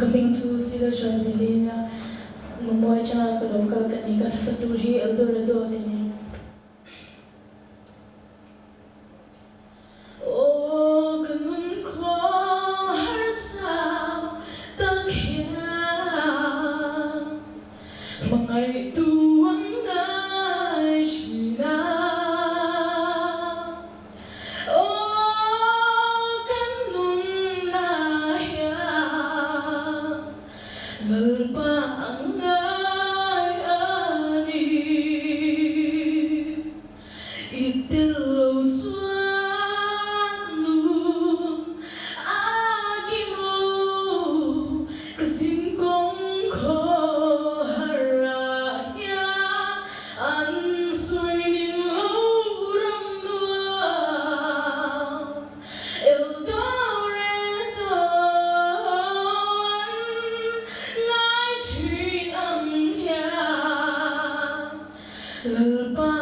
coming to sila Shazilina Mamoy cha kalongkal katika sa turhi Eldorado tini O kanun ko harsa takya Mangay tuwang na'y sina O kanun na'ya Lalpa ang ngay ani Itilaw suanun Agimo Kasingkong ko haraya Ansoy nilaw ramdua Eldorado Lalpa